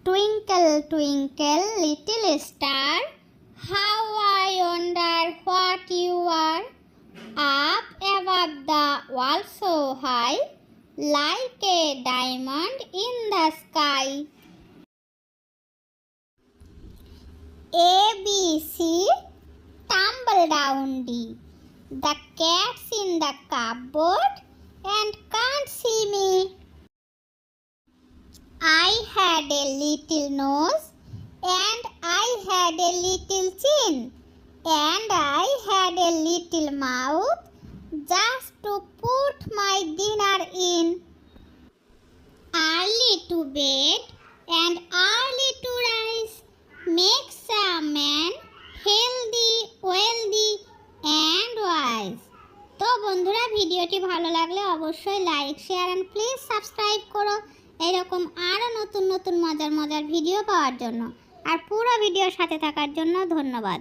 Twinkle, twinkle, little star, how I wonder what you are. Up above the world so high, like a diamond in the sky. A, B, C, tumble down D. The cat's in the cupboard and can't see me. I had a little nose and I had a little chin and I had a little mouth just to put my dinner in. Early to bed and early to rise makes a man healthy, wealthy and wise. তো বন্ধুরা, ভিডিওটি ভালো লাগলে অবশ্যই like, share and please subscribe করো এরকম আরও নতুন নতুন মজার ভিডিও পাওয়ার জন্য। আর পুরো ভিডিওর সাথে থাকার জন্য ধন্যবাদ।